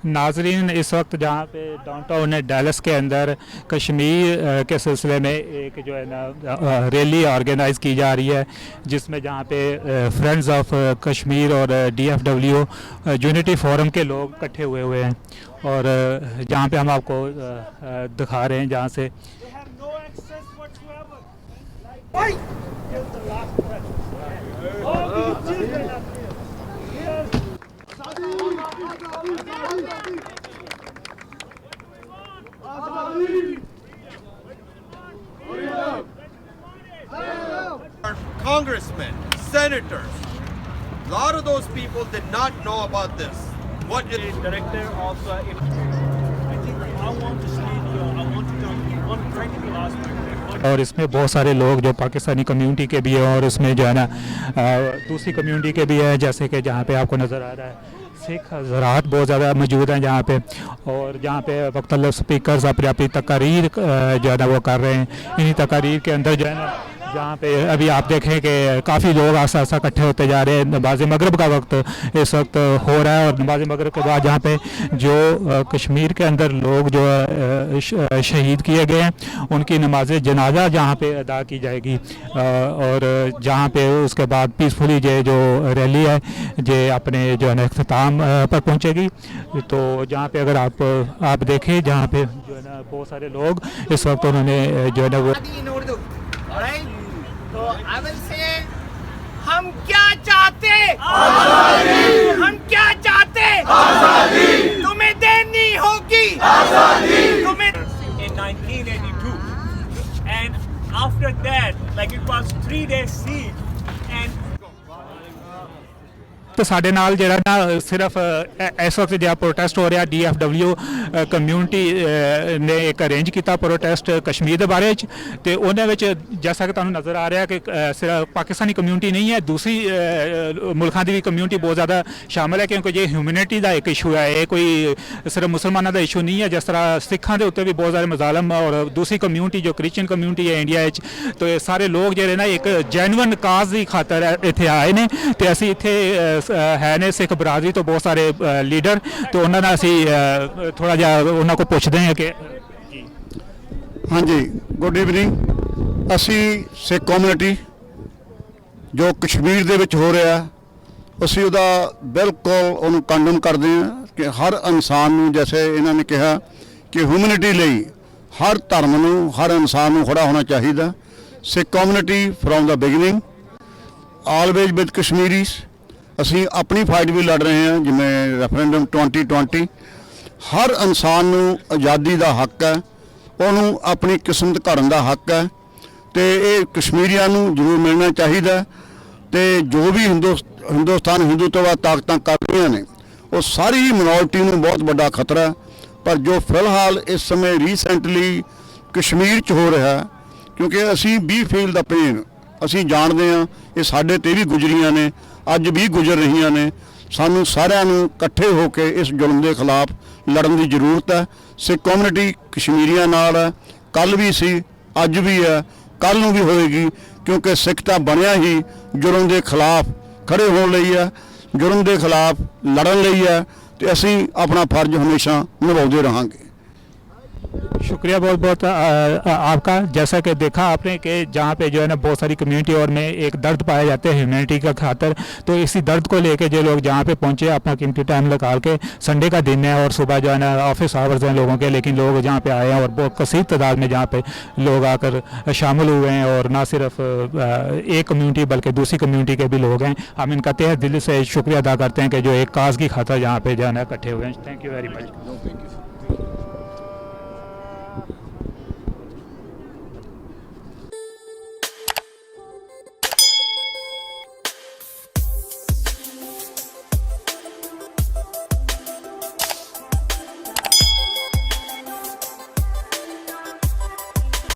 नाजरीन, इस वक्त जहाँ पे डाउनटाउन डैलस के अंदर कश्मीर के सिलसिले में एक जो है ना रैली ऑर्गेनाइज़ की जा रही है, जिसमें जहाँ पे फ्रेंड्स ऑफ कश्मीर और DFW यूनिटी फोरम के लोग इकट्ठे हुए हैं। और जहाँ पे हम आपको दिखा रहे हैं जहाँ से Congressmen, senators, a lot of those people did not know about this. What is the director of I think I want to say I want to tell you one practical aspect. और इसमें बहुत सारे लोग जो Pakistani community के भी हैं और इसमें जो है ना दूसरी कम्युनिटी के भी हैं, जैसे कि जहाँ पे आपको नज़र आ रहा है सिख हज़रात बहुत ज़्यादा मौजूद हैं जहाँ पे। और जहाँ पे मुख्तलिफ स्पीकर्स अपनी तकारीर जो है ना वो कर रहे हैं। इन्हीं तकारीर के अंदर जो है ना जहाँ पे अभी आप देखें कि काफ़ी लोग आस्ता आस्ता इकट्ठे होते जा रहे हैं। नमाज मगरब का वक्त इस वक्त हो रहा है और नमाज मगरब के बाद जहाँ पे जो कश्मीर के अंदर लोग जो शहीद किए गए हैं उनकी नमाज जनाजा जहाँ पे अदा की जाएगी। और जहाँ पे उसके बाद पीसफुली जो रैली है जे अपने जो है ना अख्ताम पर पहुँचेगी। तो जहाँ पे अगर आप देखें जहाँ पे जो है ना बहुत सारे लोग इस वक्त उन्होंने जो है ना वो तो आई विल से हम क्या चाहते आजादी, हम क्या चाहते आजादी, तुम्हें देनी होगी आजादी, तुम्हें in 1982 and after that like it was 3 days siege and तो साढ़े नाल जरा ना सिर्फ इस वक्त जो प्रोटेस्ट हो रहा DFW कम्यूनिटी ने एक अरेंज किया प्रोटेस्ट कश्मीर के बारे तो उन्हें जैसा कि तुहानू नज़र आ रहा है कि सिर्फ पाकिस्तानी कम्यूनिटी नहीं है, दूसरी मुल्कों की भी कम्यूनिटी बहुत ज़्यादा शामिल है, क्योंकि ये ह्यूमैनिटी का एक इशू है। ये कोई सिर्फ मुसलमानों का इशू नहीं है। जिस तरह सिखों के उत्ते भी बहुत सारे मजालम और दूसरी कम्यूनिटी जो क्रिश्चियन कम्यूनिटी है इंडिया तो ये सारे लोग जो ना एक जैनुअन काज की खातर इतने आए ने तो असी इतने है ने सिख बरादरी तो बहुत सारे लीडर तो उन्होंने असी थोड़ा जिहा उन्होंने को पूछते हैं कि हाँ जी गुड ईवनिंग। असी सिख कम्यूनिटी जो कश्मीर दे विच हो रहा असी उहदा बिल्कुल उहनूं कंडम करते हैं कि हर इंसान नूं जैसे इन्होंने कहा कि ह्यूमैनिटी लई हर धर्म नूं हर इंसान नूं खड़ा होना चाहिए। Sikh community from the beginning always with Kashmiris असी अपनी फाइट भी लड़ रहे हैं। जिमें रेफरेंडम 2020 हर इंसान नूं आज़ादी का हक है, उन्होंने अपनी किस्मत घड़न का हक है तो ये कश्मीरियों नूं जरूर मिलना चाहिए। तो जो भी हिंदुस्तान हिंदुत्व ताकत कर रही ने वो सारी ही मिनोरिटी नूं बहुत बड़ा खतरा है। पर जो फिलहाल इस समय रीसेंटली कश्मीर च हो रहा है क्योंकि असी भी फील द पेन असी जानते हैं ये साढ़े ते भी गुजरियां ने अज भी गुजर रही ने। सानू सारिਆਂ ਨੂੰ इकट्ठे होकर इस जुल्म के खिलाफ लड़न की जरूरत है। सिख कम्यूनिटी कश्मीरियों नाल है, कल भी सी अज भी है कल नूं भी होएगी क्योंकि सिखता बनया ही जुल्म के खिलाफ खड़े होने लई है, जुल्म के खिलाफ लड़न लई है तो असी अपना फर्ज हमेशा निभाते रहेंगे। शुक्रिया बहुत बहुत आपका। जैसा कि देखा आपने कि जहाँ पे जो है ना बहुत सारी कम्युनिटी और में एक दर्द पाए जाते हैं ह्यूमैनिटी का खातर, तो इसी दर्द को लेके जो लोग जहाँ पे पहुँचे अपना कीमती टाइम निकाल के, संडे का दिन है और सुबह जो है ना ऑफिस आवर्स हैं लोगों के, लेकिन लोग जहाँ पे आए हैं और बहुत कसीर तादाद में जहाँ पे लोग आकर शामिल हुए हैं और ना सिर्फ एक कम्यूनिटी बल्कि दूसरी कम्यूनिटी के भी लोग हैं। हम इनका तहे दिल से शुक्रिया अदा करते हैं कि जो एक काज की खातर यहाँ पे जो है ना इकट्ठे हुए हैं। Thank you very much.